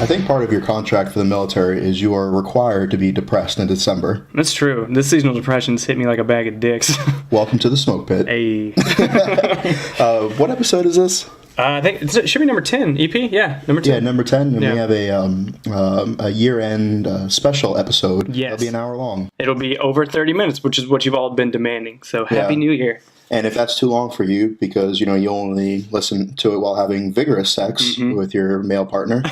I think part of your contract for the military is you are required to be depressed in December. That's true. This seasonal depression's hit me like a bag of dicks. Welcome to the smoke pit. Hey. What episode is this? I think it should be number 10. EP? Yeah, number 10. Yeah, number 10. And Yeah. we have a year-end special episode. Yes. It'll be an hour long. It'll be over 30 minutes, which is what you've all been demanding. So Happy New Year. And if that's too long for you, because, you only listen to it while having vigorous sex with your male partner,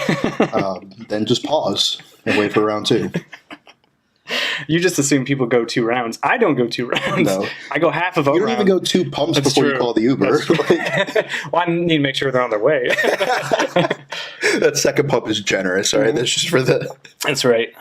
then just pause and wait for round 2. You just assume people go 2 rounds. I don't go 2 rounds. No. I go half of a round. You don't even go 2 pumps before you call the Uber. Well, I need to make sure they're on their way. That second pump is generous, all right? That's just for the... That's right.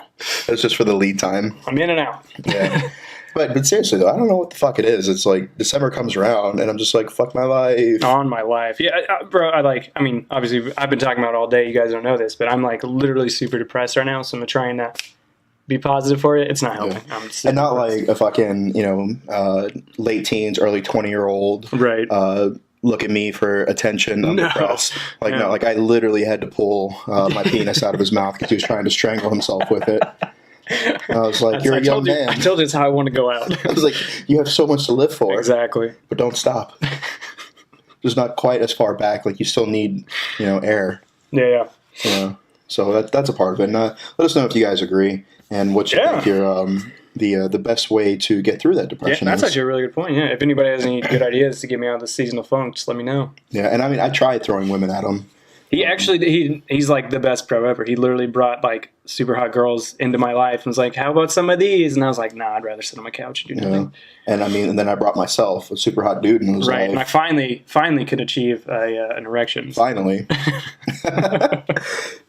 That's just for the lead time. I'm in and out. Yeah. But seriously, though, I don't know what the fuck it is. It's like December comes around, and I'm just like, fuck my life. On my life. Yeah, bro, obviously, I've been talking about it all day. You guys don't know this, but I'm, literally super depressed right now, so I'm trying to be positive for it. It's not helping. Yeah. I'm super and not depressed. like a fucking, late teens, early 20-year-old. Right. Look at me for attention. I'm No. depressed. No. No, I literally had to pull my penis out of his mouth because he was trying to strangle himself with it. I was like, you're a young man. I told you it's how I want to go out. I was like, you have so much to live for. Exactly. But don't stop. Just not quite as far back. Like, you still need, air. Yeah. So that's a part of it. And let us know if you guys agree and what you think your the best way to get through that depression Yeah, that's is. actually a really good point. Yeah, if anybody has any good ideas to get me out of the seasonal funk, just let me know. Yeah, and I mean, I tried throwing women at him. He's like the best pro ever. He literally brought super hot girls into my life and was like, "How about some of these?" And I was like, "Nah, I'd rather sit on my couch and do nothing." And I mean, and then I brought myself a super hot dude, and was Right, like, and I finally could achieve an erection. finally.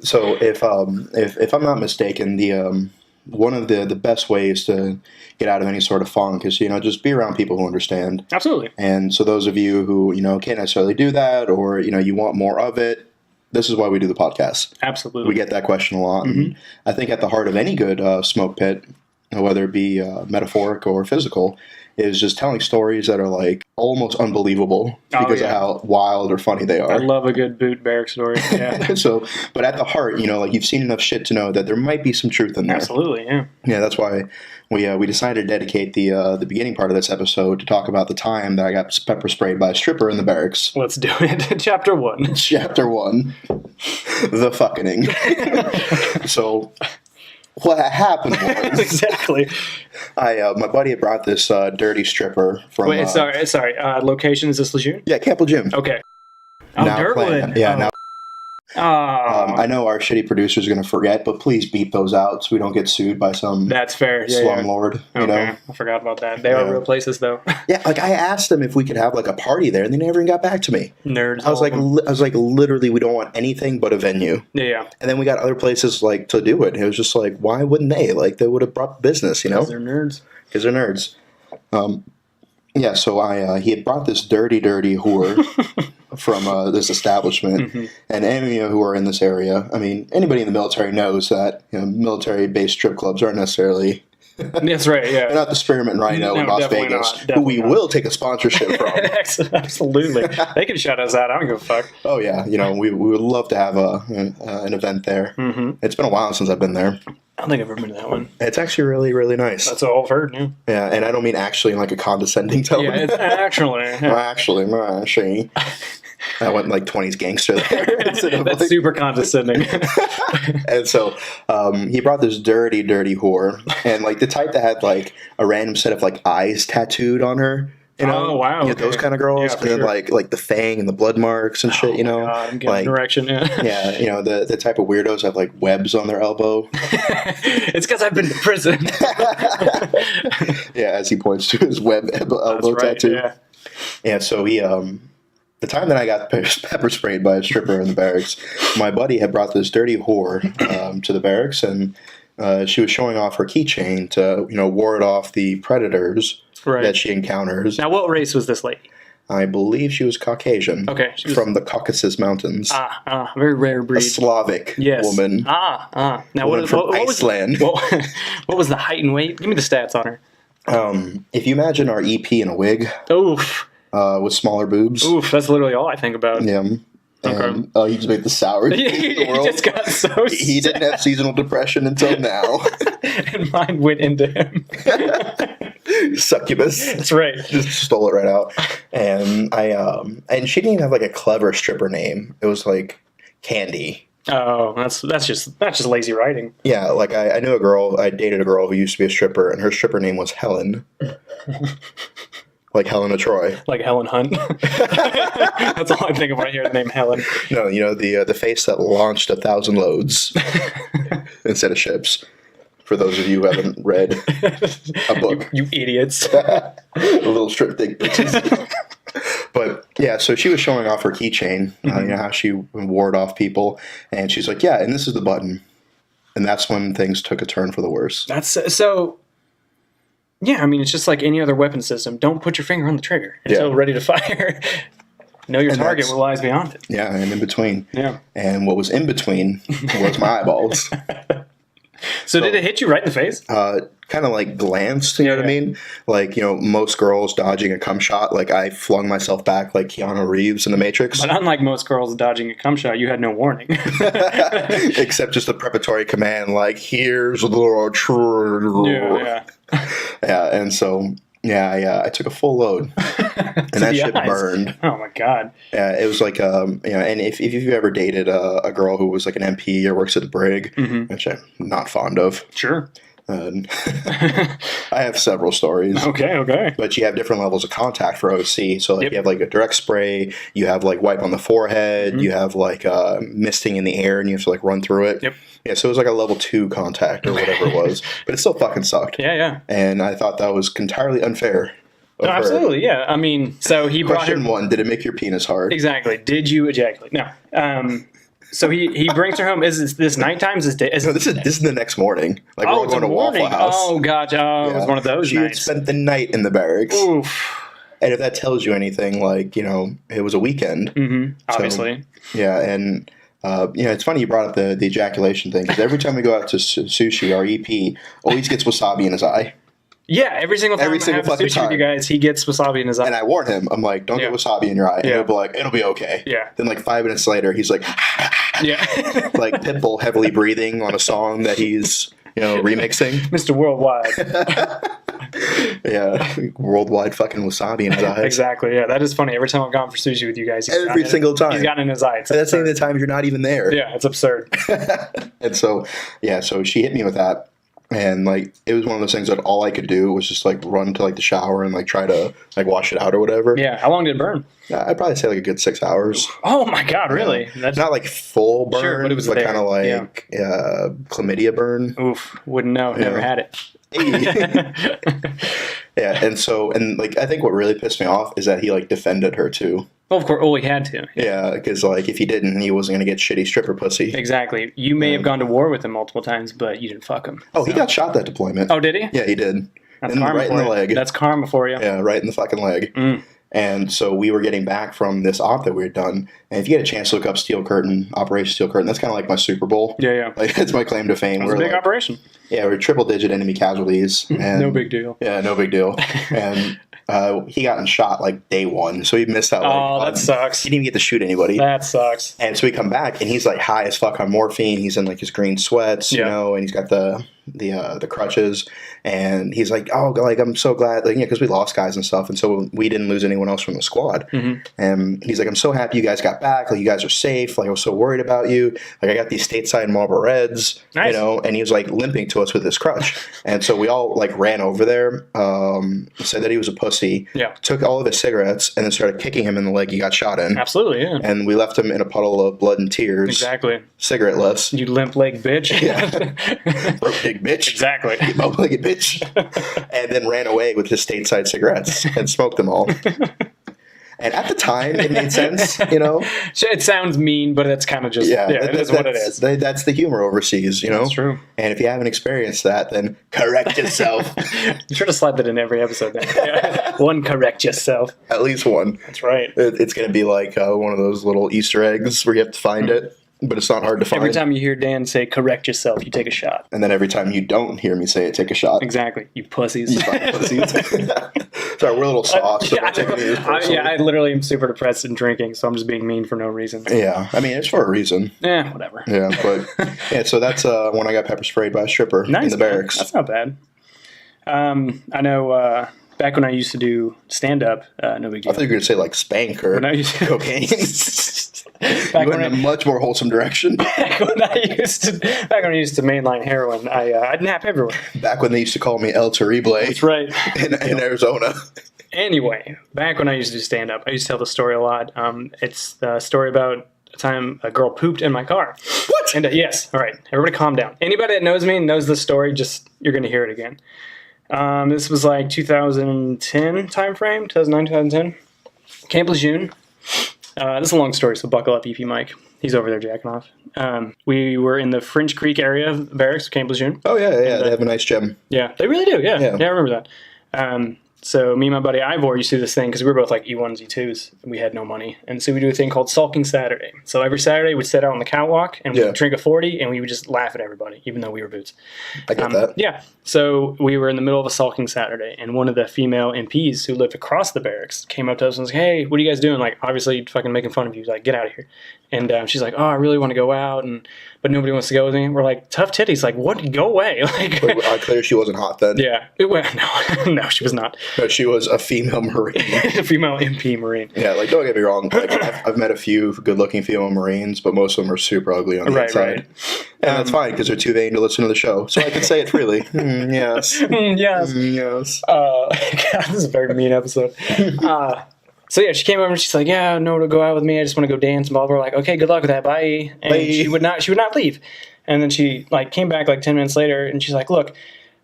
So if I'm not mistaken, the one of the best ways to get out of any sort of funk is just be around people who understand. Absolutely. And so those of you who can't necessarily do that, or you want more of it, this is why we do the podcast. Absolutely. We get that question a lot. And I think at the heart of any good smoke pit, whether it be metaphoric or physical, is just telling stories that are almost unbelievable because of how wild or funny they are. I love a good boot barrack story. Yeah. But at the heart, you've seen enough shit to know that there might be some truth in there. Absolutely. Yeah. Yeah, that's why we decided to dedicate the beginning part of this episode to talk about the time that I got pepper sprayed by a stripper in the barracks. Let's do it. Chapter 1. Chapter 1, the fucking. So what happened was Exactly. my buddy had brought this dirty stripper from. Wait, sorry. Location, is this Lejeune? Yeah, Campbell Gym. Okay. Oh, Dirtwood. Now. Oh. I know our shitty producer's going to forget, but please beep those out so we don't get sued by some That's fair. Yeah, slumlord. Okay. I forgot about that. They are real places, though. Yeah, I asked them if we could have a party there, and they never even got back to me. Nerds. I was like, literally, we don't want anything but a venue. Yeah. And then we got other places to do it. And it was just like, why wouldn't they? They would have brought business, Because they're nerds. Because they're nerds. Yeah. So he had brought this dirty whore from this establishment, and any of you who are in this area, I mean, anybody in the military knows that military-based strip clubs aren't necessarily. That's right. Yeah. They're not the Spearmint Rhino in Las definitely Vegas, not, who we not. will take a sponsorship from. Absolutely. They can shut us out. I don't give a fuck. Oh yeah, we would love to have an event there. It's been a while since I've been there. I don't think I've ever been to that one. It's actually really, really nice. That's all I've heard. Yeah. Yeah, and I don't mean actually in a condescending tone. Yeah, it's actually. Actually. I went 20s gangster there. That's super condescending. And so he brought this dirty whore, and the type that had a random set of eyes tattooed on her. Oh wow! Okay. Those kind of girls, Yeah, and then sure. the fang and the blood marks and shit. God, I'm getting direction. Yeah. Yeah, the type of weirdos have webs on their elbow. It's because I've been to prison. Yeah, as he points to his web elbow tattoo. Yeah. Yeah, so he the time that I got pepper sprayed by a stripper in the barracks, my buddy had brought this dirty whore to the barracks, and she was showing off her keychain to ward off the predators that she encounters. Now, what race was this lady? I believe she was Caucasian. Okay. She was from the Caucasus Mountains. Very rare breed. A Slavic woman. Now, what from Iceland. What was the height and weight? Give me the stats on her. If you imagine our EP in a wig. Oof. With smaller boobs. Oof, that's literally all I think about. Yeah. And he just made the sourest face in the He world. just got so He didn't have seasonal depression until now. and mine went into him. Succubus. That's right. Just stole it right out. And and she didn't even have like a clever stripper name. It was like Candy. Oh, that's just lazy writing. Yeah, like I knew a girl, I dated a girl who used to be a stripper, and her stripper name was Helen. Like Helena Troy. Like Helen Hunt. That's all I think of when I hear the name Helen. No, you know, the face that launched 1,000 loads instead of ships. For those of you who haven't read a book. You idiots. A little strip dick bitches. But yeah, so she was showing off her keychain, you know, how she ward off people. And she's like, yeah, and this is the button. And that's when things took a turn for the worse. That's so. Yeah, I mean, it's just like any other weapon system. Don't put your finger on the trigger until ready to fire. Know your target what lies beyond it. Yeah, and in between. Yeah. And what was in between was my eyeballs. So did it hit you right in the face? Kind of like glanced, you know what I mean? Like, you know, most girls dodging a cum shot, like I flung myself back like Keanu Reeves in The Matrix. But unlike most girls dodging a cum shot, you had no warning. Except just a preparatory command, like, here's the true. Yeah. Yeah, and so, I took a full load. And that shit burned. Oh my God. Yeah, it was like, you know, and if you've ever dated a girl who was like an MP or works at the Brig, which I'm not fond of. Sure. I have several stories. Okay. But you have different levels of contact for OC. So like you have like a direct spray, you have like wipe on the forehead, you have like misting in the air and you have to like run through it. Yep. Yeah, so it was like a level 2 contact or whatever it was. But it still fucking sucked. Yeah. And I thought that was entirely unfair. No, absolutely, yeah. I mean, so he brought Question 1, did it make your penis hard? Exactly. Did you ejaculate? No. So he brings her home. Is this nighttime? Is this No, this is the next morning. Like we're all it's going a to morning. Waffle House. Oh, gotcha. Oh, it was one of those She had nights. spent the night in the barracks. Oof. And if that tells you anything, like, you know, it was a weekend. Obviously. Yeah, and you know, it's funny you brought up the ejaculation thing because every time we go out to sushi, our EP always gets wasabi in his eye. Yeah, every single time I have fucking sushi with you guys, he gets wasabi in his eye. And I warn him, I'm like, don't get wasabi in your eye. And he'll be like, it'll be okay. Yeah. Then like 5 minutes later, he's like, Yeah. like Pitbull heavily breathing on a song that he's, you know, remixing. Mr. Worldwide. Yeah, worldwide fucking wasabi in his eye. Exactly. Yeah, that is funny. Every time I've gone for sushi with you guys, Every single time. he's gotten in his eye. It's And that's the absurd. times you're not even there. Yeah, it's absurd. And so, yeah, so she hit me with that. And like it was one of those things that all I could do was just like run to like the shower and like try to like wash it out or whatever. Yeah. How long did it burn? I'd probably say like a good 6 hours. Oh my God! Really? That's not like full burn, Sure, but it was but there. kind of like chlamydia burn. Oof. Wouldn't know. Never had it. Yeah, and like I think what really pissed me off is that he like defended her too. Well, of course. Oh, he had to. Yeah, because like if he didn't, he wasn't gonna get shitty stripper pussy. Exactly. You may have gone to war with him multiple times, but you didn't fuck him. Oh, he got shot that deployment. Oh, did he? Yeah, he did. That's And karma right for in the you. leg. That's karma for you. Yeah, right in the fucking leg. And so we were getting back from this op that we had done. And if you get a chance to look up Steel Curtain, Operation Steel Curtain, that's kind of like my Super Bowl. Yeah. Like it's my claim to fame. It was a big operation. Yeah, we're triple-digit enemy casualties. And, No big deal. Yeah, no big deal. And he got shot like day 1, so he missed out. Oh, that sucks. He didn't even get to shoot anybody. That sucks. And so we come back, and he's like high as fuck on morphine. He's in like his green sweats, you know, and he's got the crutches. And he's like, oh, like I'm so glad, like, yeah, because we lost guys and stuff, and so we didn't lose anyone else from the squad. And he's like, I'm so happy you guys got back. Like, you guys are safe. Like, I was so worried about you. Like, I got these stateside Marlboro Reds, Nice. you know. And he was like limping to us with his crutch. And so we all like ran over there, said that he was a pussy. Yeah. Took all of his cigarettes and then started kicking him in the leg he got shot in. Absolutely, yeah. And we left him in a puddle of blood and tears. Exactly. Cigarette-less. You limp leg bitch. Broke big bitch. Exactly. You bow-legged bitch. And then ran away with his stateside cigarettes and smoked them all. And at the time, it made sense, you know? It sounds mean, but it's kind of just, it is what it is. That's the humor overseas, you know? That's true. And if you haven't experienced that, then correct yourself. You sure to slide that in every episode then. Yeah. One, correct yourself. At least one. That's right. It's going to be like one of those little Easter eggs where you have to find it. But it's not hard to find. Every time you hear Dan say "correct yourself," you take a shot. And then every time you don't hear me say it, take a shot. Exactly, you pussies. You fucking pussies. Sorry, we're a little soft. So I literally am super depressed and drinking, so I'm just being mean for no reason. Yeah, I mean it's for a reason. Yeah, whatever. Yeah, but yeah, so that's when I got pepper sprayed by a stripper in the barracks. That's not bad. I know. Back when I used to do stand up, no big deal. I thought you were going to say like spank or cocaine. You went in a much more wholesome direction. Back when I used to mainline heroin, I'd nap everywhere. Back when they used to call me El Terrible. That's right. In Arizona. Anyway, back when I used to do stand up, I used to tell the story a lot. It's the story about a time a girl pooped in my car. What? And yes, all right, everybody calm down. Anybody that knows me knows this story. Just you're going to hear it again. This was like 2010 time frame, 2009, 2010. Camp Lejeune. This is a long story, so buckle up, EP Mike. He's over there jacking off. We were in the Fringe Creek area of the barracks of Camp Lejeune. Oh, yeah. They have a nice gym. Yeah, they really do. Yeah, I remember that. So me and my buddy Ivor used to do this thing because we were both like E1s, E2s. And we had no money. And so we do a thing called Sulking Saturday. So every Saturday we'd sit out on the catwalk and we'd drink a 40 and we would just laugh at everybody, even though we were boots. I get that. Yeah. So we were in the middle of a Sulking Saturday and one of the female MPs who lived across the barracks came up to us and was like, hey, what are you guys doing? Like, obviously fucking making fun of you. Like, get out of here. And she's like, oh, I really want to go out, but nobody wants to go with me. We're like, tough titties. Like, what? Go away. Like, clear she wasn't hot then. Yeah. No, she was not. No, she was a female Marine. A female MP Marine. Yeah, like, don't get me wrong. Like, I've met a few good-looking female Marines, but most of them are super ugly on the inside. Right. And that's fine, because they're too vain to listen to the show. So I can say it freely. Yes. Yes. Yes. God, this is a very mean episode. So yeah, she came over and she's like, "Yeah, no, to go out with me. I just want to go dance." And blah, blah, blah. We're like, "Okay, good luck with that. Bye." And bye. She would not leave. And then she like came back like 10 minutes later, and she's like, "Look,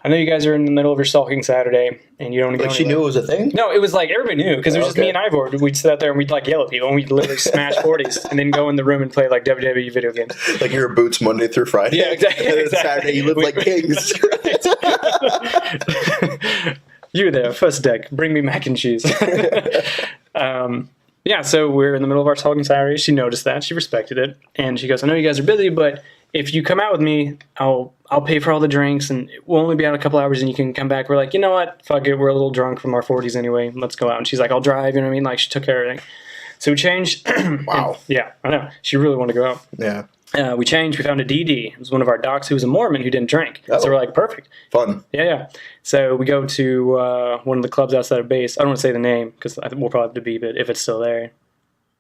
I know you guys are in the middle of your sulking Saturday, and you don't want to go." Like she knew it was a thing? No, it was like everybody knew because it was just me and Ivor. We'd sit out there and we'd like yell at people, and we'd literally smash 40s, and then go in the room and play like WWE video games. Like you're boots Monday through Friday. Yeah, exactly. And then Saturday you live like kings. You there, first deck. Bring me mac and cheese. Yeah, so we're in the middle of our talking Saturday. She noticed that. She respected it. And she goes, I know you guys are busy, but if you come out with me, I'll pay for all the drinks, and we'll only be out a couple hours, and you can come back. We're like, you know what? Fuck it. We're a little drunk from our 40s anyway. Let's go out. And she's like, I'll drive. You know what I mean? Like, she took care of everything. So we changed. Wow. Yeah, I know. She really wanted to go out. Yeah. We changed. We found a DD. It was one of our docs who was a Mormon who didn't drink. Oh. So we're like, perfect. Fun. Yeah. So we go to one of the clubs outside of base. I don't want to say the name because we'll probably have to beep it if it's still there.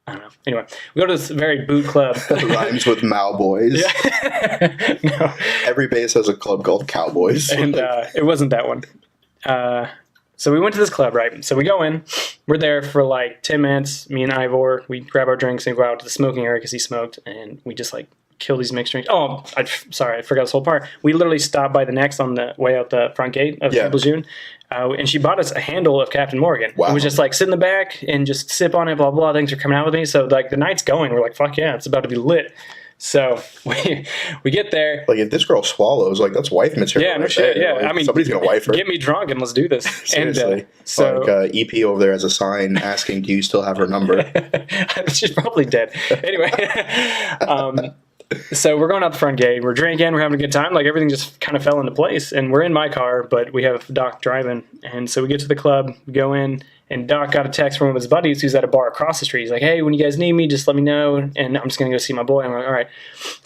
I don't know. Anyway, we go to this very boot club. Rhymes with Malboys. Yeah. No. Every base has a club called Cowboys. And it wasn't that one. So we went to this club, right? So we go in. We're there for like 10 minutes. Me and Ivor, we grab our drinks and go out to the smoking area because he smoked. And we just like kill these mixed drinks. Oh, sorry, I forgot this whole part. We literally stopped by the Next on the way out the front gate of Camp Lejeune. And she bought us a handle of Captain Morgan. Wow. It was just like sit in the back and just sip on it, blah, blah. Things are coming out with me. So like the night's going. We're like, fuck yeah, it's about to be lit. So we get there. Like if this girl swallows, like that's wife material. Yeah, no shit. Yeah, like, I mean, somebody's gonna wife her. Get me drunk and let's do this. Seriously. And, so like EP over there has a sign asking, "Do you still have her number?" She's probably dead. Anyway, so we're going out the front gate. We're drinking. We're having a good time. Like everything just kind of fell into place. And we're in my car, but we have Doc driving. And so we get to the club, we go in. And Doc got a text from one of his buddies who's at a bar across the street. He's like, hey, when you guys need me, just let me know. And I'm just going to go see my boy. I'm like, all right.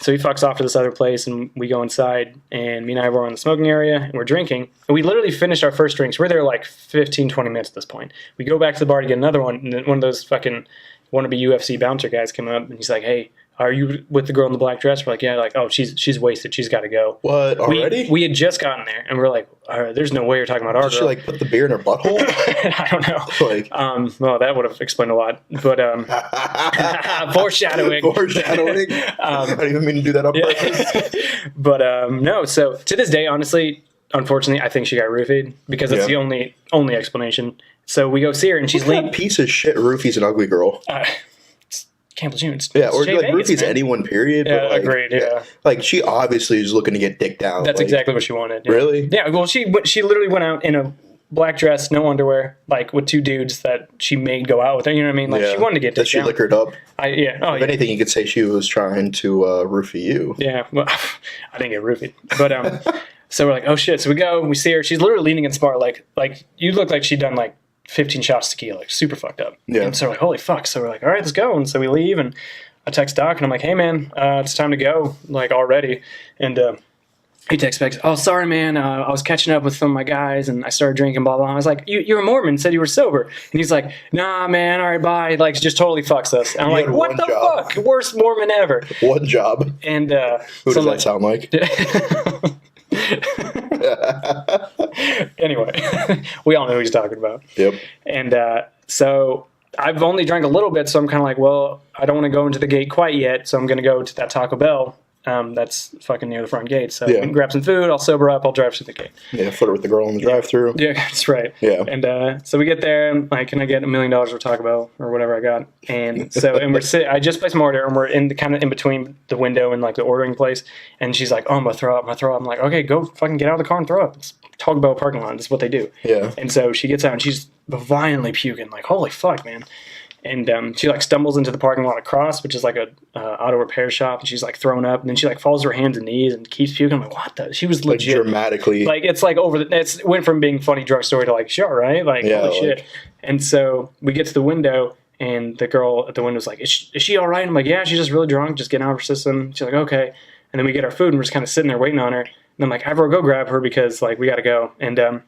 So he fucks off to this other place, and we go inside. And me and I were in the smoking area, and we're drinking. And we literally finished our first drinks. We're there like 15, 20 minutes at this point. We go back to the bar to get another one. And then one of those fucking wannabe UFC bouncer guys came up, and he's like, hey, are you with the girl in the black dress? We're like, yeah. Like, oh, she's wasted. She's got to go. What, already? We had just gotten there, and we're like, all right, there's no way you're talking about our girl. Did she, like, put the beer in her butthole? I don't know. Like, well, that would have explained a lot. But, foreshadowing. Foreshadowing? I don't even mean to do that on purpose. But, no. So, to this day, honestly, unfortunately, I think she got roofied because that's the only explanation. So, we go see her, and she's leaning. Piece of shit roofie's an ugly girl. Camp Lejeune. Yeah, or like roofies anyone, period. Yeah, but like, agreed, yeah. Like, she obviously is looking to get dicked down. That's like, exactly what she wanted. Yeah. Really? Yeah, well, she literally went out in black dress, no underwear, like with two dudes that she made go out with her. You know what I mean? Like she wanted to get Did she down. liquored up? Yeah. Oh, If yeah. anything, you could say she was trying to roofie you. Yeah. Well, I didn't get roofied, but so we're like, oh shit. So we go, we see her. She's literally leaning against the bar, like you look like she'd done like 15 shots of tequila, like super fucked up. Yeah. And so we're like, holy fuck. So we're like, all right, let's go. And so we leave, and I text Doc, and I'm like, hey man, it's time to go, like already. And he texts back, oh, sorry, man. I was catching up with some of my guys, and I started drinking, blah, blah. I was like, you're a Mormon, said you were sober. And he's like, nah, man, all right, bye. Like, just totally fucks us. And I'm like, what the fuck? Worst Mormon ever. One job. And who does that sound like? Anyway, we all know who he's talking about. Yep. And so I've only drank a little bit, so I'm kind of like, well, I don't want to go into the gate quite yet, so I'm going to go to that Taco Bell. That's fucking near the front gate. So we can grab some food. I'll sober up. I'll drive to the gate. Yeah, flirt with the girl in the drive-thru. Yeah, that's right. Yeah. And so we get there, and like, can I get $1 million for Taco Bell or whatever I got? And so, and I just placed my order, and we're in the kind of in between the window and like the ordering place. And she's like, oh, I'm gonna throw up. I'm like, okay, go fucking get out of the car and throw up. It's Taco Bell parking lot. This is what they do. Yeah. And so she gets out, and she's violently puking. Like, holy fuck, man. And she like stumbles into the parking lot across, which is like a auto repair shop, and she's like thrown up, and then she like falls to her hands and knees and keeps puking. I'm like, what the? She was legit, like dramatically, like it's like it went from being funny drug story to like, sure, right? Like, holy shit. And so we get to the window, and the girl at the window is like, is she all right? I'm like, yeah, she's just really drunk, just getting out of her system. She's like, okay. And then we get our food, and we're just kind of sitting there waiting on her. And I'm like, Ivor, go grab her because like we got to go. And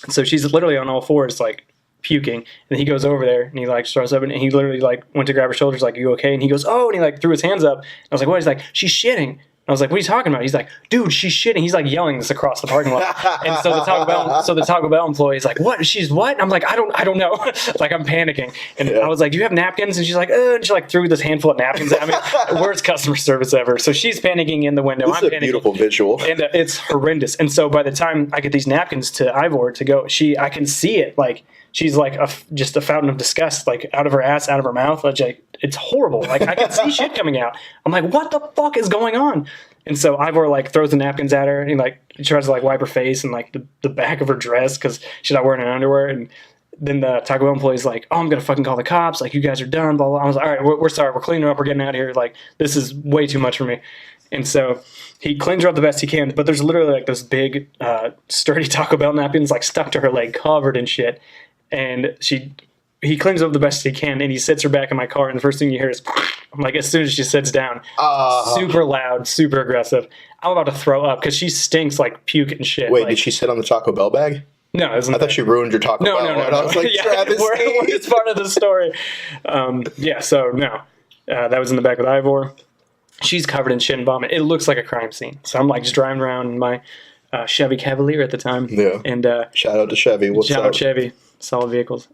so she's literally on all fours, like puking, and he goes over there and he like starts up, and he literally like went to grab her shoulders, like, you okay? And he goes, oh, and he like threw his hands up. I was like, what? He's like, she's shitting. I was like, what are you talking about? He's like, dude, she's shitting. He's like yelling this across the parking lot. And so the Taco Bell employee is like, what? She's what? And I'm like, I don't know. Like, I'm panicking. And I was like, do you have napkins? And she's like, and she like threw this handful of napkins at me. Worst customer service ever. So she's panicking in the window. This I'm is a panicking. beautiful visual. And it's horrendous. And so by the time I get these napkins to Ivor to go, I can see it. Like, she's like just a fountain of disgust, like out of her ass, out of her mouth. Like, it's horrible. Like, I can see shit coming out. I'm like, what the fuck is going on? And so Ivor like throws the napkins at her, and he tries to like wipe her face and like the back of her dress because she's not wearing an underwear. And then the Taco Bell employee's like, oh, I'm gonna fucking call the cops. Like, you guys are done. Blah blah. I was like, all right, we're sorry. We're cleaning her up. We're getting out of here. Like, this is way too much for me. And so he cleans her up the best he can, but there's literally like this big, sturdy Taco Bell napkins like stuck to her leg, covered in shit. And he cleans up the best he can, and he sits her back in my car, and the first thing you hear is, like, as soon as she sits down, super loud, super aggressive. I'm about to throw up because she stinks like puke and shit. Wait, like, did she sit on the Taco Bell bag? No, I thought she ruined your Taco Bell. No. And I was like, It's part of the story. So no, that was in the back with Ivor. She's covered in shit and vomit. It looks like a crime scene. So I'm like just driving around in my Chevy Cavalier at the time. Yeah. And shout out to Chevy. Shout out Chevy. Solid vehicles.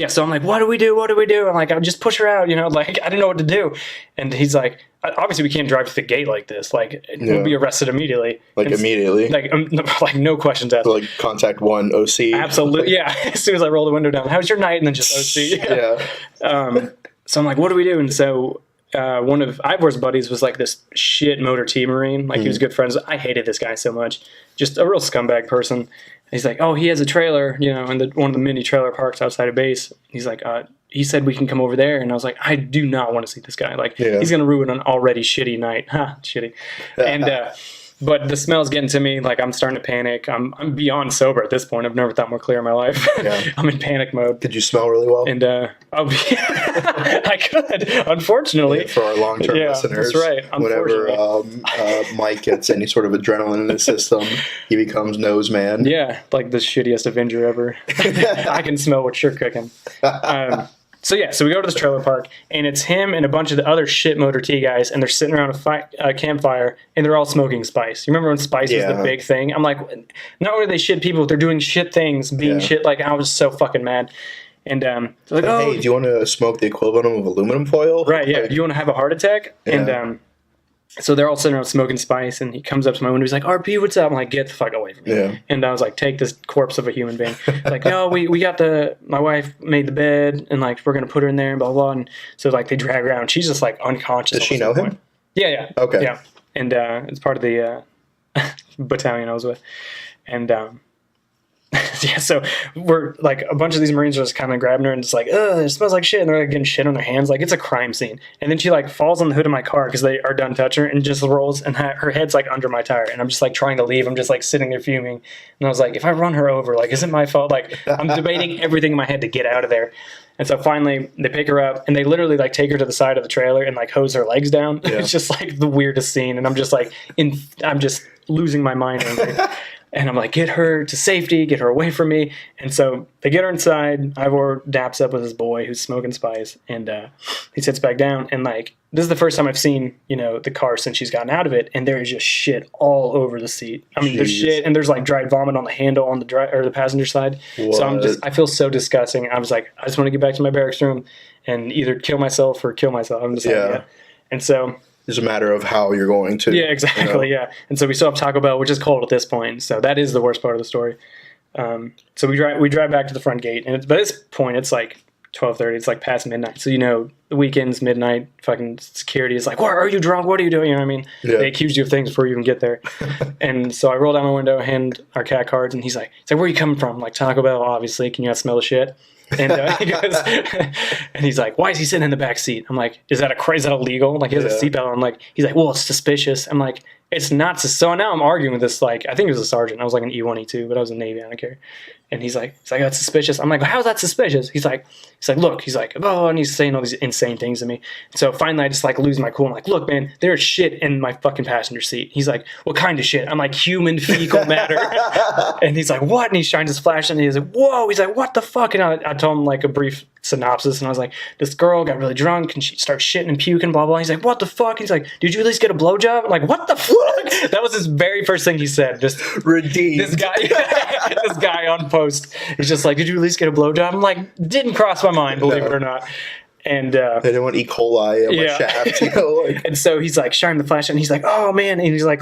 So I'm like, what do we do? I'm like, I'll just push her out, like, I didn't know what to do. And he's like, obviously we can't drive to the gate like this. Like, we'll be arrested immediately. Like, immediately? Like, no questions asked. So, like, contact one OC? Absolutely, yeah. As soon as I roll the window down, how was your night? And then just OC. Yeah. So I'm like, what do we do? And so one of Ivor's buddies was like this shit motor T Marine. Like, he was good friends. I hated this guy so much. Just a real scumbag person. He's like, oh, he has a trailer, in one of the mini trailer parks outside of base. He's like, he said we can come over there. And I was like, I do not want to see this guy. Like, he's going to ruin an already shitty night. Shitty. And, but the smell's getting to me. Like, I'm starting to panic. I'm beyond sober at this point. I've never thought more clear in my life. Yeah. I'm in panic mode. Did you smell really well? And I could, unfortunately. For our long-term listeners. That's right. Whenever Mike gets any sort of adrenaline in his system, he becomes nose man. Yeah, like the shittiest Avenger ever. I can smell what you're cooking. So we go to this trailer park, and it's him and a bunch of the other shit motor T guys, and they're sitting around a campfire, and they're all smoking spice. You remember when spice was the big thing? I'm like, not only are they shit people, they're doing shit things, being shit. Like, I was so fucking mad. And they're like, hey, do you want to smoke the equivalent of aluminum foil? Right, yeah. Do you want to have a heart attack? Yeah. And so they're all sitting around smoking spice, and he comes up to my window. He's like, RP, what's up? I'm like, get the fuck away from me. Yeah. And I was like, take this corpse of a human being. Like, no, we got my wife made the bed, and like, we're going to put her in there, and blah, blah. And so like, they drag her out. She's just like unconscious. Does she know him? Yeah. Okay. Yeah. And it's part of the battalion I was with. And Yeah, so we're like a bunch of these Marines are just kind of grabbing her and just like, ugh, it smells like shit, and they're like getting shit on their hands, like it's a crime scene. And then she like falls on the hood of my car because they are done touching her and just rolls, and her head's like under my tire, and I'm just like trying to leave. I'm just like sitting there fuming, and I was like, if I run her over, like, is it my fault? Like, I'm debating everything in my head to get out of there. And so finally they pick her up and they literally like take her to the side of the trailer and like hose her legs down. Yeah. It's just like the weirdest scene, and I'm just like I'm just losing my mind. And I'm like, get her to safety, get her away from me. And so they get her inside. Ivor daps up with his boy who's smoking spice, and he sits back down. And like, this is the first time I've seen, the car since she's gotten out of it, and there is just shit all over the seat. I mean, there's shit, and there's like dried vomit on the handle on the passenger side. What? So I feel so disgusting. I was like, I just want to get back to my barracks room and either kill myself or kill myself. I'm just like, yeah. And so it's a matter of how you're going to. Yeah, exactly. Yeah. And so we still have Taco Bell, which is cold at this point. So that is the worst part of the story. So we drive back to the front gate, and by this point it's like 12:30. It's like past midnight. So the weekends, midnight, fucking security is like, "Where are you drunk? What are you doing?" You know what I mean? Yeah. They accuse you of things before you even get there. And so I roll down my window, hand our cat cards, and he's like, "Where are you coming from?" I'm like, Taco Bell, obviously. Can you not smell the shit? And he goes, and he's like, "Why is he sitting in the back seat?" I'm like, "Is that illegal?" Like, he has a seatbelt on. I'm like, he's like, "Well, it's suspicious." I'm like, "It's not." So now I'm arguing with this, like, I think it was a sergeant. I was like an E1, E2, but I was a Navy. I don't care. And he's like, "That's suspicious." I'm like, "How's that suspicious?" He's like, "Look," he's like, "Oh," and he's saying all these insane things to me. So finally I just like lose my cool. I'm like, "Look, man, there's shit in my fucking passenger seat." He's like, "What kind of shit?" I'm like, "Human fecal matter." And he's like, "What?" And he shines his flash and he's like, "Whoa." He's like, "What the fuck?" And I told him like a brief synopsis, and I was like, "This girl got really drunk and she starts shitting and puking, blah blah." He's like, "What the fuck?" He's like, "Did you at least get a blowjob?" I'm like, "What the fuck?" That was his very first thing he said. Just redeemed. This guy on post. He's just like, "Did you at least get a blowjob?" I'm like, didn't cross my mind, believe it or not. And they didn't want E. coli on my shaft, Like. And so he's like shining the flash, and he's like, "Oh man!" And he's like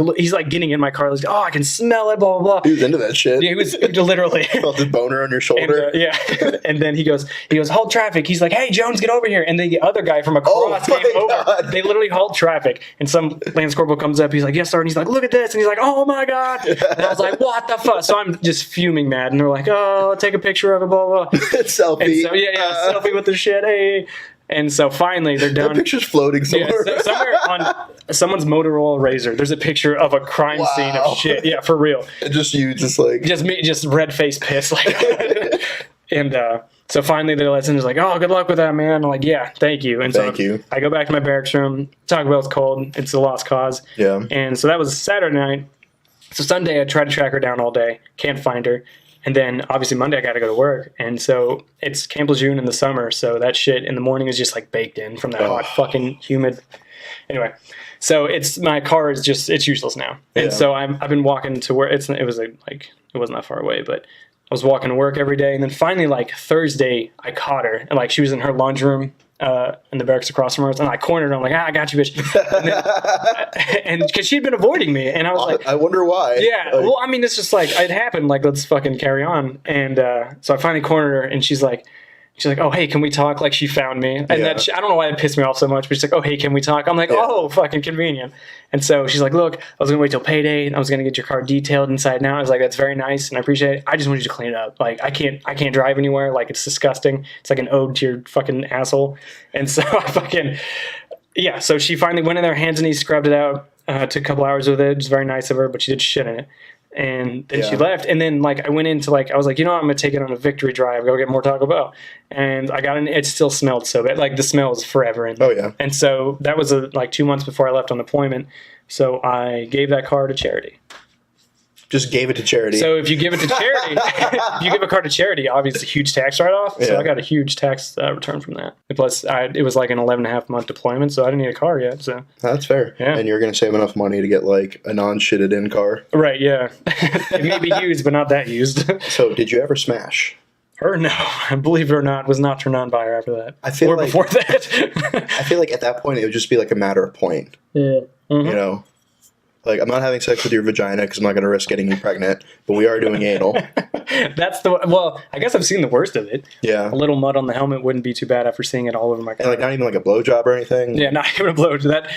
getting in my car. He's like, "Oh, I can smell it." Blah blah blah. He was into that shit. Yeah, he was literally felt the boner on your shoulder. And, and then he goes, "Hold traffic." He's like, "Hey, Jones, get over here!" And the other guy from across came over. They literally hauled traffic, and some Lance Corporal comes up. He's like, "Yes, sir." And he's like, "Look at this!" And he's like, "Oh my god!" And I was like, "What the fuck?" So I'm just fuming mad, and they're like, "Oh, take a picture of it." Blah blah. Selfie. And so, selfie with the shit. Hey. And so finally they're done. That picture's floating somewhere. Yeah, so somewhere on someone's Motorola Razr, there's a picture of a crime scene of shit. Yeah, for real. And just you, just like me, just red face piss, like. And so finally the lieutenant's like, "Oh, good luck with that, man." I'm like, "Yeah, thank you." And thank you. I go back to my barracks room. Taco Bell's cold. It's a lost cause. Yeah. And so that was Saturday night. So Sunday I tried to track her down all day. Can't find her. And then obviously Monday I got to go to work, and so it's Camp Lejeune in the summer, so that shit in the morning is just like baked in from that hot fucking humid. Anyway, so my car is just it's useless now, and so I've been walking to work. It wasn't that far away, but I was walking to work every day, and then finally like Thursday I caught her, and like she was in her lunch room. In the barracks across from us, and I cornered her. I'm like, "I got you, bitch," and because she'd been avoiding me, and I was like, "I wonder why." Yeah, well, I mean, it's just like it happened. Like, let's fucking carry on. And so I finally cornered her, and she's like, "Oh, hey, can we talk?" Like, she found me, and I don't know why it pissed me off so much, but she's like, "Oh, hey, can we talk?" I'm like, "Oh, fucking convenient." And so she's like, "Look, I was gonna wait till payday, and I was gonna get your car detailed inside and out." I was like, "That's very nice, and I appreciate it. I just want you to clean it up. Like, I can't drive anywhere. Like, it's disgusting. It's like an ode to your fucking asshole." And so so she finally went in there, hands and knees, scrubbed it out. Took a couple hours with it. It was very nice of her, but she did shit in it. And then she left. And then like I went into I was like, I'm gonna take it on a victory drive, go get more Taco Bell. And I got in, it still smelled so bad. Like the smell was forever in there. Oh yeah. And so that was like 2 months before I left on deployment. So I gave that car to charity. Just gave it to charity. So if you give it to charity, if you give a car to charity, obviously a huge tax write-off. So I got a huge tax return from that. And plus, it was like an 11.5-month deployment, so I didn't need a car yet. So that's fair. Yeah. And you're going to save enough money to get like a non-shitted in car. Right, yeah. It may be used, but not that used. So did you ever smash? Her, no. Believe it or not, was not turned on by her after that. I feel like before that. I feel like at that point, it would just be like a matter of point. Yeah. Mm-hmm. Like, I'm not having sex with your vagina because I'm not going to risk getting you pregnant, but we are doing anal. That's the well. I guess I've seen the worst of it. Yeah. A little mud on the helmet wouldn't be too bad after seeing it all over my car. And, like, not even, like, a blowjob or anything. Yeah, not even a blow to that.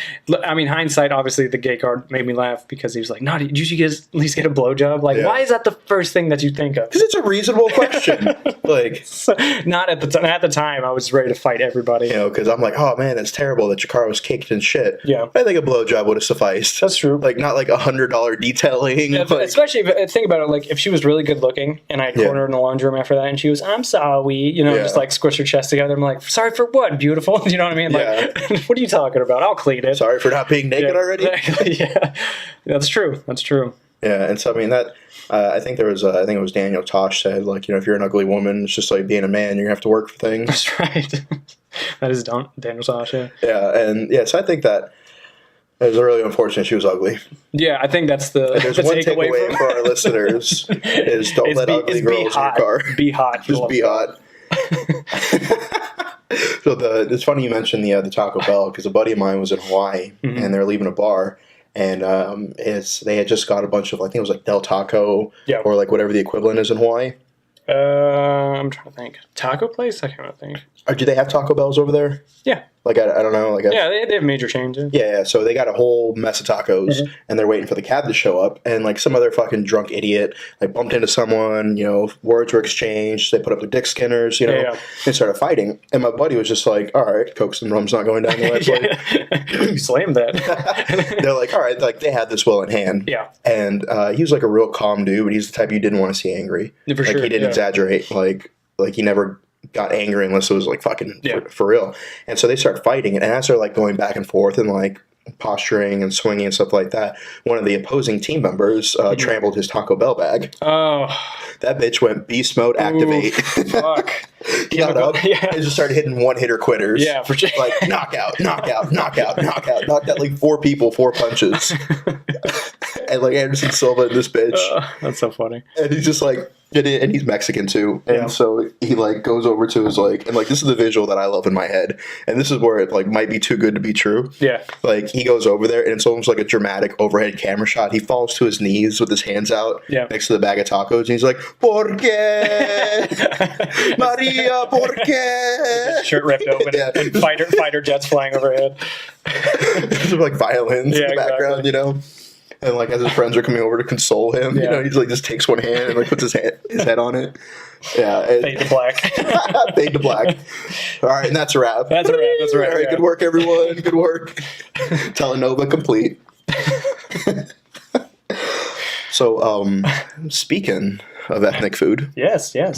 I mean, hindsight, obviously, the gay card made me laugh because he was like, "No, did you guys at least get a blowjob?" Like, Yeah. why is that the first thing that you think of? Because it's a reasonable question. Like, So, not at the time. At the time, I was ready to fight everybody. you know, because I'm like, oh, man, that's terrible that your car was caked in shit. Yeah. I think a blowjob would have sufficed. That's true. Like, not like $100 detailing. Yeah, like, especially think about it, like if she was really good looking and I cornered her in the laundry room after that and she was, "I'm sorry," you know, Yeah. just like squish her chest together. I'm like, "Sorry for what, beautiful?" You know what I mean? Like, what are you talking about? I'll clean it. sorry for not being naked already. Exactly. Yeah, that's true. That's true. Yeah, and so I mean that. I think there was. I think it was Daniel Tosh said, like, you know, if you're an ugly woman, it's just like being a man. You're gonna have to work for things. That's right. That is Daniel Tosh. Yeah. Yeah, and yeah, so I think that it was really unfortunate she was ugly. Yeah, I think that's the. There's the one takeaway takeaway from- for our listeners is don't let ugly girls in your hot. car. Be hot. Just be hot. So it's funny you mentioned the Taco Bell because a buddy of mine was in Hawaii and they're leaving a bar and they had just got a bunch of, I think it was like Del Taco or like whatever the equivalent is in Hawaii. I'm trying to think. Taco place? I can't think. Or do they have Taco Bells over there? Yeah. Like I don't know. Like Yeah, they have major changes. Yeah. So they got a whole mess of tacos, and they're waiting for the cab to show up. And like some other fucking drunk idiot, like bumped into someone. You know, words were exchanged. They put up the dick skinners. You know, and started fighting. And my buddy was just like, "All right, Cokes and rum's not going down the website." You slammed that. They're like, "All right, like they had this well in hand." Yeah. And he was like a real calm dude, but he's the type you didn't want to see angry. For like sure. He didn't exaggerate. Like he never got angry unless it was like fucking for real. And so they start fighting, and as they're like going back and forth and like posturing and swinging and stuff like that, one of the opposing team members trampled his Taco Bell bag. Oh, that bitch went beast mode activate. Fuck. He got up and just started hitting one-hitter quitters. Yeah, for sure. Like knockout, knockout, knockout, knockout, knocked out like 4 people, 4 punches. And like Anderson Silva and this bitch. That's so funny. And he's just like, and he's Mexican too. And so he like goes over to his like, and like this is the visual that I love in my head. And this is where it like might be too good to be true. Yeah. Like he goes over there and it's almost like a dramatic overhead camera shot. He falls to his knees with his hands out next to the bag of tacos. And he's like, ¿Por qué? Maria, ¿por qué? Shirt ripped open and fighter jets flying overhead. There's like violins in the background, you know? And like as his friends are coming over to console him, you know, he's like just takes one hand and like puts his head on it. Yeah. Fade to black. Fade to black. All right, and that's a wrap. That's a wrap. That's a wrap. All right, good work, everyone. Good work. Telenova complete. So, speaking of ethnic food, yes. I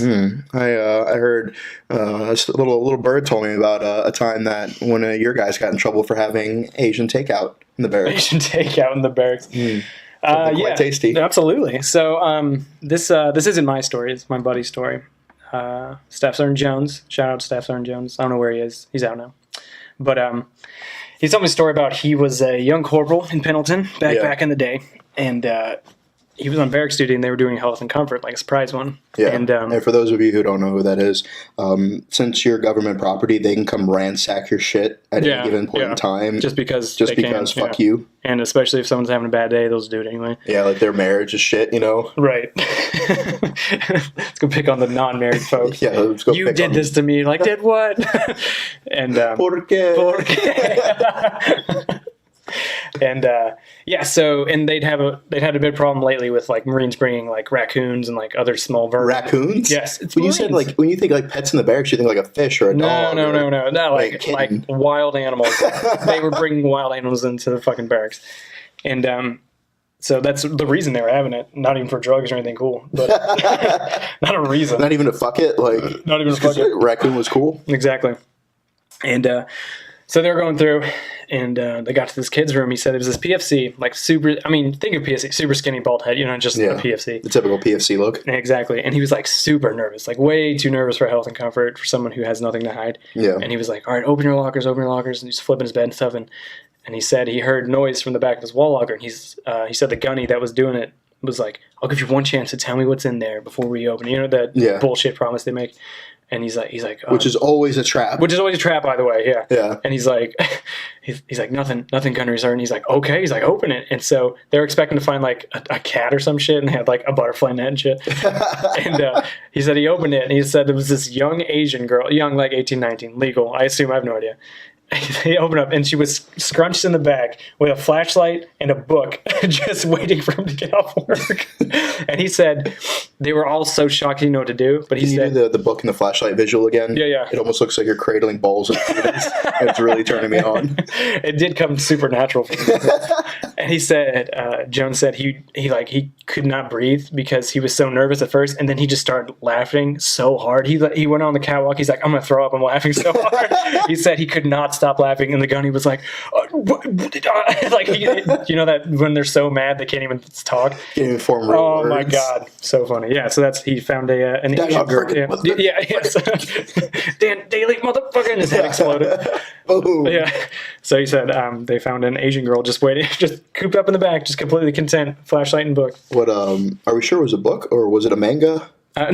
heard a little bird told me about a time that one of your guys got in trouble for having Asian takeout in the barracks. Asian takeout in the barracks. Quite tasty. Absolutely. So this isn't my story. It's my buddy's story. Steph Jones. Shout out to Steph Jones. I don't know where he is. He's out now. But he told me a story about he was a young corporal in Pendleton back in the day, and he was on barracks duty, and they were doing health and comfort, like a surprise one. Yeah, and for those of you who don't know who that is, since you're government property, they can come ransack your shit at any given point in time. Just because fuck you. And especially if someone's having a bad day, they'll just do it anyway. Yeah, like their marriage is shit, you know? Right. Let's go pick on the non-married folks. Yeah, let's go You did this to me. Like, did what? And ¿Por qué? And and they'd had a big problem lately with like Marines bringing like raccoons and like other small vermin. Raccoons? Yes. When you think like pets in the barracks, you think like a fish or a dog. No, like wild animals. They were bringing wild animals into the fucking barracks, and so that's the reason they were having it. Not even for drugs or anything cool, but not a reason. Not even to fuck it. Like not even to fuck it. Raccoon was cool. Exactly, and. So they were going through, and they got to this kid's room. He said it was this PFC, like super. I mean, think of PFC, super skinny bald head. You know, just a PFC, the typical PFC look. Exactly. And he was like super nervous, like way too nervous for health and comfort for someone who has nothing to hide. Yeah. And he was like, "All right, open your lockers," and he's flipping his bed and stuff. And he said he heard noise from the back of his wall locker, and he said the gunny that was doing it was like, "I'll give you one chance to tell me what's in there before we open." You know that bullshit promise they make. And he's like, Which is always a trap. which is always a trap, by the way. Yeah. Yeah. And he's like, he's like, nothing, Gunnery, sir. And he's like, okay. He's like, open it. And so they're expecting to find like a cat or some shit, and they had like a butterfly net and shit. And he said he opened it, and he said there was this young Asian girl, young like 18, 19, legal. I assume, I have no idea. He opened up, and she was scrunched in the back with a flashlight and a book, just waiting for him to get off work. And he said they were all so shocked he didn't know what to do. But he Can said, you do the book and the flashlight visual again? Yeah. It almost looks like you're cradling balls and it's really turning me on. it did come supernatural for him. And he said, Jones said he could not breathe because he was so nervous at first, and then he just started laughing so hard. He went on the catwalk. He's like, I'm gonna throw up. I'm laughing so hard. He said he could not stop laughing, and the gunny was like, like you know that when they're so mad they can't even talk. Can't even form real Oh words. my god, so funny. Yeah, so he found an Asian girl. Yeah. Yes. Dan Daly, motherfucker, and his head exploded. Boom. Yeah. So he said they found an Asian girl just waiting, just cooped up in the back, just completely content, flashlight and book. What? Are we sure it was a book or was it a manga? No,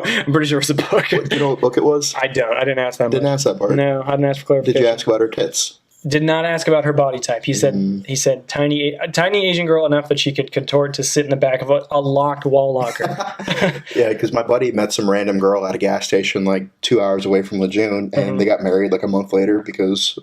I'm pretty sure it's a book. Do you know what book it was? I don't. I didn't ask that. Didn't ask that part. No, I didn't ask for clarification. Did you ask about her tits? Did not ask about her body type. He said tiny Asian girl enough that she could contort to sit in the back of a locked wall locker. Yeah, because my buddy met some random girl at a gas station like 2 hours away from Lejeune, and they got married like a month later because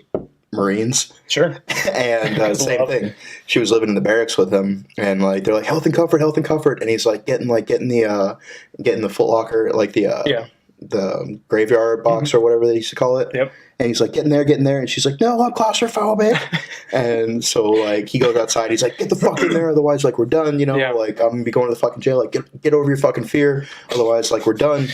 Marines. Sure. And same thing. She was living in the barracks with him, and like they're like health and comfort, and he's like getting the Foot Locker, like the graveyard box or whatever they used to call it. Yep. And he's like, getting there. And she's like, no, I'm claustrophobic. And so, like, he goes outside. He's like, get the fuck in there. Otherwise, like, we're done. You know, like, I'm going to be going to the fucking jail. Like, get over your fucking fear. Otherwise, like, we're done.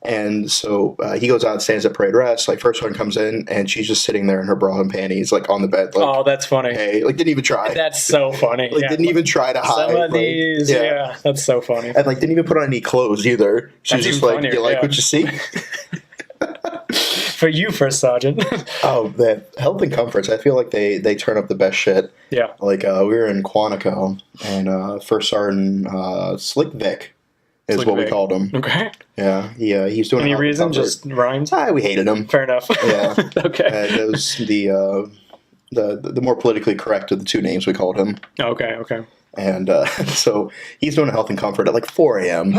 And so he goes out and stands at parade rest. Like, first one comes in, and she's just sitting there in her bra and panties, like, on the bed. Like, oh, that's funny. Hey, like, didn't even try. That's so funny. Like, didn't even try to hide. Some of these, that's so funny. And, like, didn't even put on any clothes either. She's just like, funnier, you like what you see? For you, First Sergeant. Oh, the health and comforts. I feel like they turn up the best shit. Yeah. Like, we were in Quantico, and First Sergeant Slick Vic is Slick what Vic. we called him. Okay. Yeah, he's doing Any health and reason? comfort. Just rhymes? We hated him. Fair enough. Yeah. Okay. And it was the more politically correct of the two names we called him. Okay. And so he's doing a health and comfort at like 4 a.m.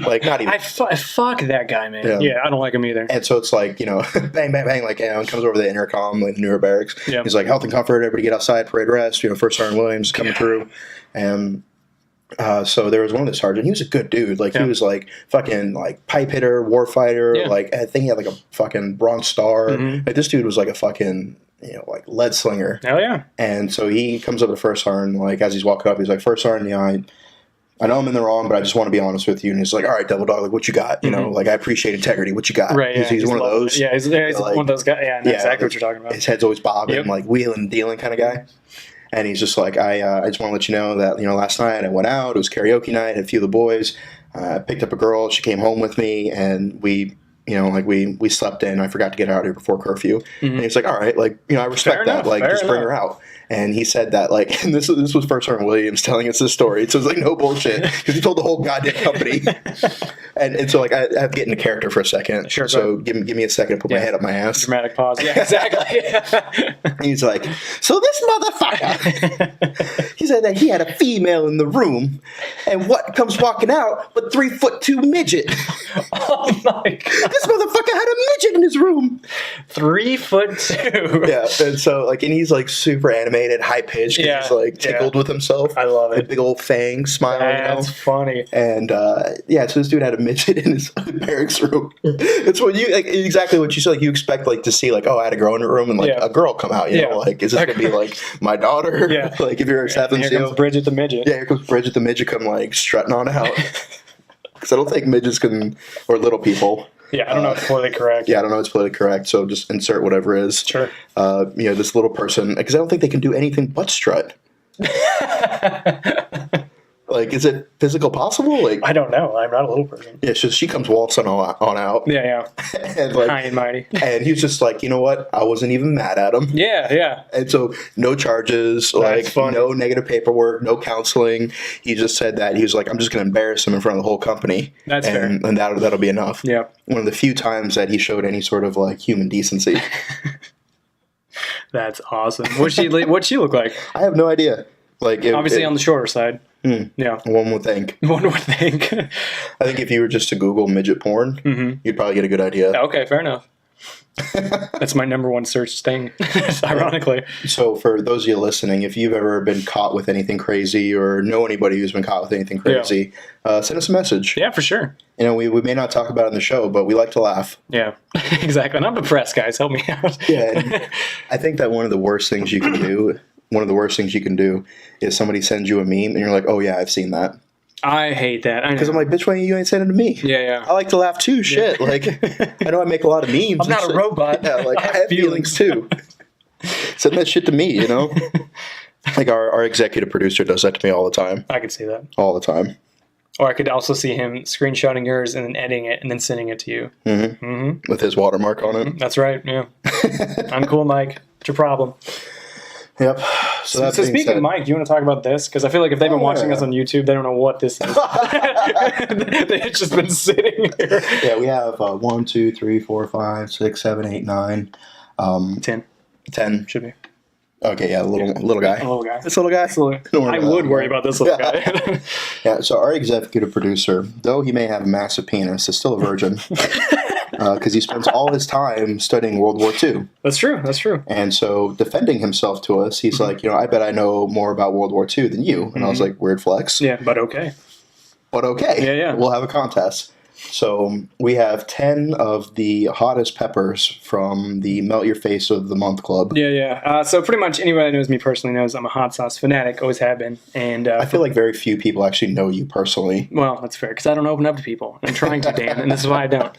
Like, not even. Fuck that guy, man. Yeah, I don't like him either. And so it's like, bang, bang, bang, like, comes over the intercom, like, the newer barracks. Yeah. He's like, health and comfort, everybody get outside, parade rest, First Sergeant Williams coming through. And so there was one of the sergeant. He was a good dude. Like, he was, like, fucking, like, pipe hitter, war fighter. Yeah. Like, I think he had, like, a fucking Bronze Star. Mm-hmm. Like, this dude was, like, a fucking, like, lead slinger. Hell yeah. And so he comes up to First Sergeant, like, as he's walking up, he's like, First Sergeant, I know I'm in the wrong, but I just want to be honest with you. And he's like, all right, Devil Dog, like, what you got? Like, I appreciate integrity. What you got? Right, yeah. He's one of those. Yeah, he's like, one of those guys. Yeah, I know exactly what you're talking about. His head's always bobbing, Yep. like, wheeling and dealing kind of guy. And he's just like, I just want to let you know that, last night I went out. It was karaoke night. Had a few of the boys. I picked up a girl. She came home with me, and we slept in. I forgot to get out here before curfew. Mm-hmm. And he's like, all right, like, I respect that. Like, just bring her out. And he said that, like, and this was First Sergeant Williams telling us this story. So it's like, no bullshit, because he told the whole goddamn company. and so, like, I have to get into character for a second. Sure. So give me a second to put my head up my ass. Dramatic pause. Yeah, exactly. He's like, so this motherfucker, he said that he had a female in the room, and what comes walking out but 3'2" midget. Oh my god. This motherfucker had a midget in his room. 3'2". Yeah, and so, like, and he's, like, super animated, high pitched. Yeah, He's, like, tickled with himself. I love Like, it. big old fangs, smiling. That's funny. And so this dude had a midget in his barracks room. It's what you, like, exactly what you said. Like, you expect, like, to see, like, oh, I had a girl in her room, and, like, a girl come out. You know, like, is this gonna be like my daughter? Yeah. Like, if you're having Here comes Bridget the midget. yeah, here comes Bridget the midget come, like, strutting on out. Because I don't think midgets can, or little people. Yeah, I don't know if it's politically correct. Yeah, I don't know if it's politically correct, so just insert whatever is. Sure. This little person, because I don't think they can do anything but strut. Like, Like, is it physical possible? Like, I don't know. I'm not a little person. yeah, she comes waltzing on out. Yeah. And like, High and mighty. and he's just like, you know what? I wasn't even mad at him. Yeah. And so no charges, like funny. no negative paperwork, no counseling. He just said that he was like, I'm just going to embarrass him in front of the whole company. That's fair. And that'll be enough. Yeah. One of the few times that he showed any sort of like human decency. That's awesome. What'd she look like? I have no idea. Like, Obviously on the shorter side. Yeah. one would think. One would think. I think if you were just to Google midget porn, you'd probably get a good idea. Okay, fair enough. That's my number one search thing, ironically. So for those of you listening, if you've ever been caught with anything crazy or know anybody who's been caught with anything crazy, send us a message. Yeah, for sure. You know, we may not talk about it in the show, but we like to laugh. Yeah, exactly. And I'm depressed, guys. Help me out. Yeah, and I think that one of the worst things you can do is somebody sends you a meme and you're like, oh yeah, I've seen that. I hate that. Because I'm like, bitch, why you ain't sending it to me? Yeah. I like to laugh too. Shit. Like, I know I make a lot of memes. I'm not a robot. Yeah, like I have feelings too. Send that shit to me, you know? Like our executive producer does that to me all the time. I could see that. All the time. Or I could also see him screenshotting yours and then editing it and then sending it to you. With his watermark on it. That's right. Yeah. I'm cool, Mike. What's your problem? Yep. So Speaking of Mike, do you want to talk about this? Because I feel like if they've been watching us on YouTube, they don't know what this is. They've just been sitting here. Yeah, we have 1, 2, 3, 4, 5, 6, 7, 8, 9. 10. 10. Should be. Okay, yeah, little guy. A little guy. This little guy? I would worry about this little guy. Yeah, so our executive producer, though he may have a massive penis, is still a virgin. Because he spends all his time studying World War II. That's true. And so defending himself to us, he's like, I bet I know more about World War II than you. And I was like, weird flex. Yeah, but okay. But okay. Yeah. We'll have a contest. So we have 10 of the hottest peppers from the Melt Your Face of the Month Club. Yeah. So pretty much anybody that knows me personally knows I'm a hot sauce fanatic, always have been. And I feel like very few people actually know you personally. Well, that's fair, because I don't open up to people. I'm trying to, Dan, and this is why I don't.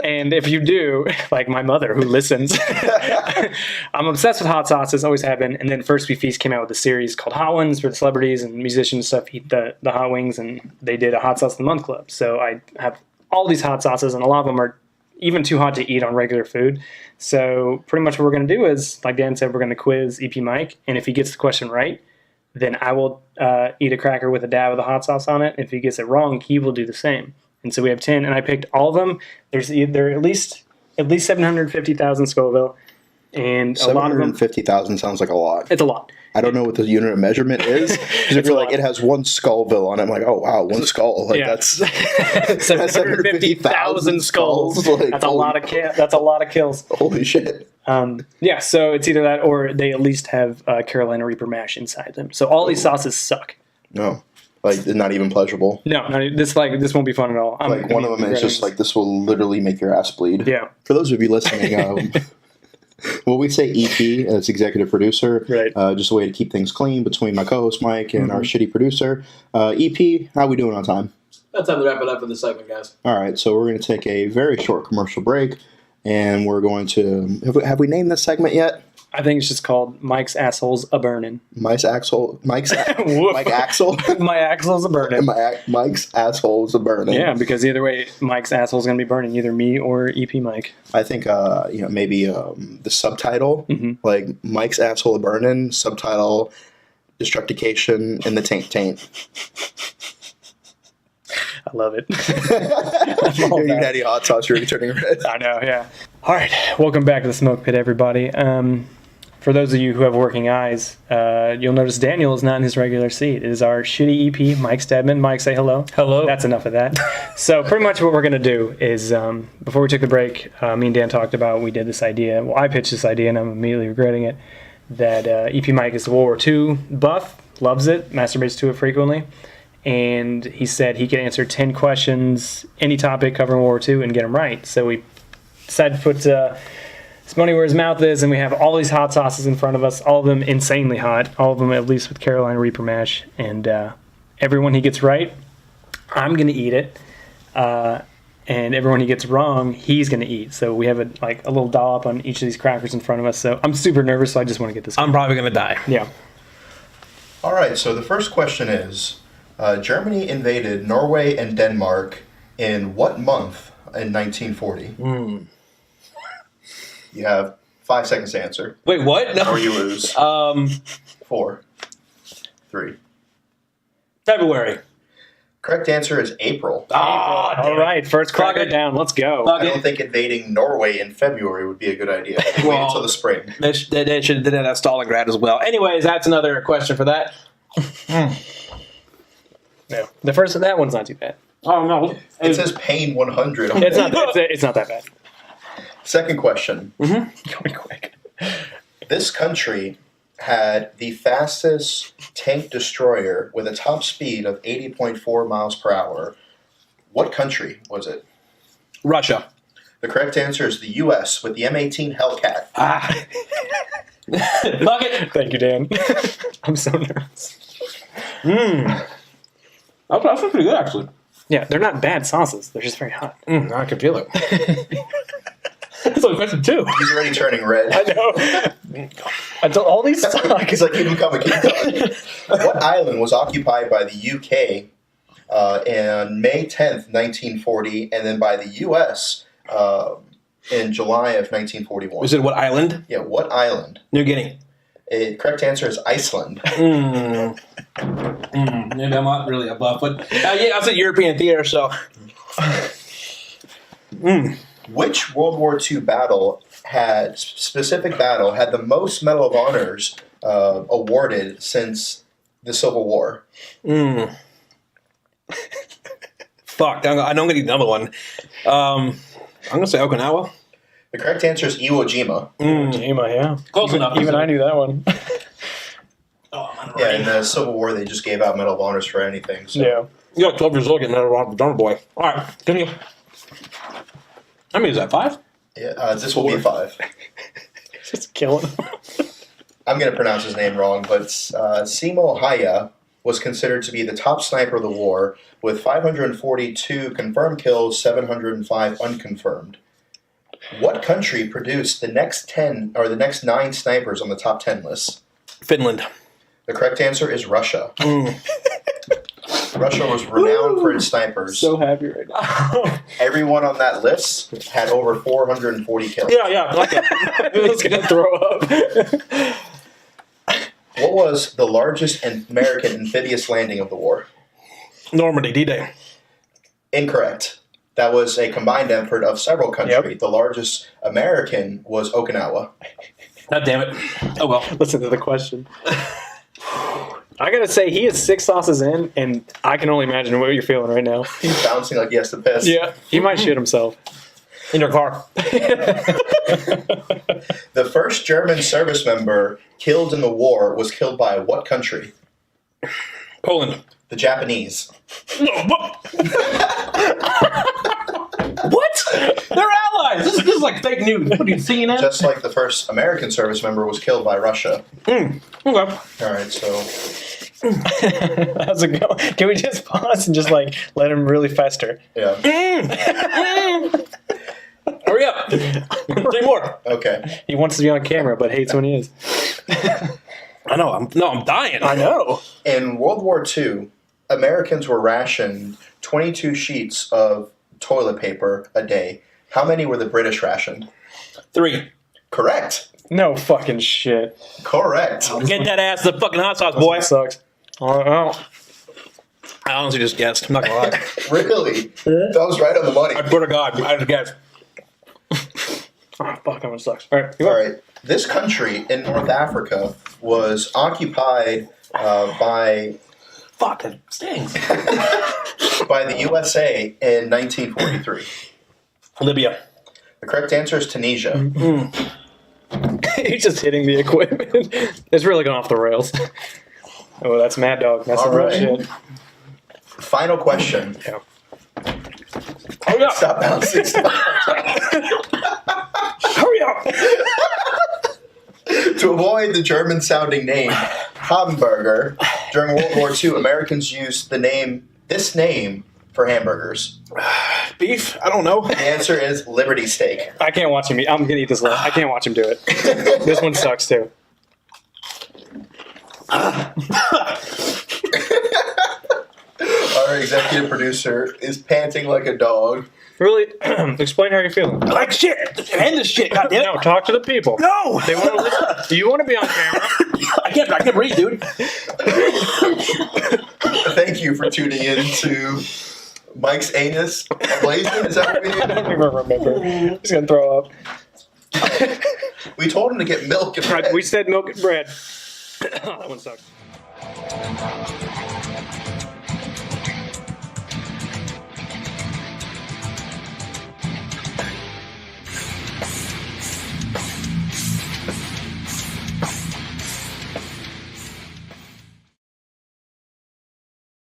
And if you do, like my mother who listens, I'm obsessed with hot sauces, always have been. And then First We Feast came out with a series called Hot Ones, where the celebrities and musicians and stuff eat the hot wings, and they did a Hot Sauce of the Month Club. So I have all these hot sauces, and a lot of them are even too hot to eat on regular food. So pretty much what we're going to do is, like Dan said, we're going to quiz EP Mike, and if he gets the question right, then I will eat a cracker with a dab of the hot sauce on it. If he gets it wrong, he will do the same. And so we have 10, and I picked all of them. They're at least 750,000 Scoville, and a lot of them. 750,000 sounds like a lot. It's a lot. I don't know what the unit of measurement is. Because if you're like, it has one Scoville on it, I'm like, oh wow, one skull. Like that's 750,000 skulls. Like, that's a lot of that's a lot of kills. Holy shit. Yeah, so it's either that or they at least have Carolina Reaper mash inside them. So all these sauces suck. No. Like, they're not even pleasurable. No, this won't be fun at all. Like, one of them is just like, this will literally make your ass bleed. Yeah. For those of you listening, well, we say EP as executive producer, right? Just a way to keep things clean between my co-host Mike and our shitty producer. EP, how we doing on time? That's time to wrap it up for this segment, guys. All right, so we're going to take a very short commercial break, and we're going to have we named this segment yet? I think it's just called Mike's Assholes a Burnin'. Mike Axel. My axle's a burnin'. Mike's asshole's a burnin'. Yeah, because either way, Mike's asshole's gonna be burning, either me or EP Mike. I think maybe the subtitle, like Mike's asshole a burnin', subtitle Destructication in the taint. I love it. Your natty hot sauce, you're turning red. I know, yeah. All right, welcome back to the Smoke Pit, everybody. For those of you who have working eyes, you'll notice Daniel is not in his regular seat. It is our shitty EP, Mike Stedman. Mike, say hello. Hello. That's enough of that. So pretty much what we're going to do is, before we took the break, me and Dan talked about, we did this idea. Well, I pitched this idea, and I'm immediately regretting it, that EP Mike is the World War II buff, loves it, masturbates to it frequently. And he said he could answer 10 questions, any topic covering World War II, and get them right. So we decided to put his money where his mouth is, and we have all these hot sauces in front of us, all of them insanely hot, all of them at least with Carolina Reaper mash. And everyone he gets right, I'm going to eat it. And everyone he gets wrong, he's going to eat. So we have a little dollop on each of these crackers in front of us. So I'm super nervous, so I just want to get this I'm probably going to die. Yeah. All right, so the first question is, Germany invaded Norway and Denmark in what month in 1940? You have 5 seconds to answer, Wait, what? No. or you lose. 4, 3. February. Correct answer is April. All right, first crack it down. Let's go. I don't think invading Norway in February would be a good idea. I think wait until the spring. They should have did that at Stalingrad as well. Anyways, that's another question for that. No, that one's not too bad. Oh no, It says pain 100. on It's it. not. It's not that bad. Second question. Going quick. This country had the fastest tank destroyer with a top speed of 80.4 miles per hour. What country was it? Russia. The correct answer is the U.S. with the M18 Hellcat. Fuck it. Thank you, Dan. I'm so nervous. That's pretty good actually. Yeah, they're not bad sauces. They're just very hot. I can feel it. That's only question 2. He's already turning red. I know. Until all these suck. He's like, keep him coming, keep him coming. What island was occupied by the UK on May 10th, 1940, and then by the U.S. In July of 1941? Was it what island? Yeah, what island? New Guinea. Correct answer is Iceland. Maybe I'm not really a buff, but yeah, I said European theater, so. Which World War II specific battle had the most Medal of Honors awarded since the Civil War? Fuck, I know I'm gonna need another one. I'm gonna say Okinawa. The correct answer is Iwo Jima. Jima, yeah. Close enough. Even I knew that one. Yeah, in the Civil War, they just gave out Medal of Honors for anything. So. Yeah. You got 12 years old getting that around drummer boy. All right, continue. I mean, is that 5? Yeah, this will be 5. Just killing him. I'm going to pronounce his name wrong, but Simo Haya was considered to be the top sniper of the war with 542 confirmed kills, 705 unconfirmed. What country produced the next 9 snipers on the top 10 list? Finland. The correct answer is Russia. Russia was renowned for its snipers. So happy right now. Everyone on that list had over 440 kills. Yeah, like it. I was going to throw up. What was the largest American amphibious landing of the war? Normandy, D-Day. Incorrect. That was a combined effort of several countries. Yep. The largest American was Okinawa. God damn it. Oh well. Listen to the question. I gotta say, he is 6 sauces in, and I can only imagine what you're feeling right now. He's bouncing like he has to piss. Yeah, he might shit himself. In your car. The first German service member killed in the war was killed by what country? Poland. The Japanese. What? They're allies. This is like fake news. What are you seeing it? Just like the first American service member was killed by Russia. Okay. All right, so How's it going? Can we just pause and just like let him really fester? yeah. Hurry up. 3 more. Okay. He wants to be on camera, but hates when he is. I know. I'm dying. I know. In World War II, Americans were rationed 22 sheets of toilet paper a day. How many were the British rationed? 3. Correct. No fucking shit. Correct. Get that ass the fucking hot sauce, boy. That sucks. Oh, I honestly just guessed. I'm not gonna lie. Really? That was right on the money. I swear to God, I just guessed. oh fuck, that one sucks. All right. All right. This country in North Africa was occupied by Fuck, it stings. the USA in 1943. Libya. The correct answer is Tunisia. He's just hitting the equipment. It's really going off the rails. Oh, that's Mad Dog. That's some real All right. shit. Final question. Yeah. Hurry up. Stop bouncing. Hurry up. To avoid the German-sounding name hamburger, during World War II, Americans used this name for hamburgers. Beef? I don't know. The answer is Liberty Steak. I can't watch him eat. I'm gonna eat this last. I can't watch him do it. This one sucks too. our executive producer, is panting like a dog. Really, explain how you're feeling. Like shit. End this shit. God damn it. No, talk to the people. No. They want to listen. Do you want to be on camera? I can't breathe, dude. Thank you for tuning in to Mike's Anus Blazing. Is that what we I don't did? even remember. He's gonna throw up. We told him to get milk and bread. We said milk and bread. That one sucked.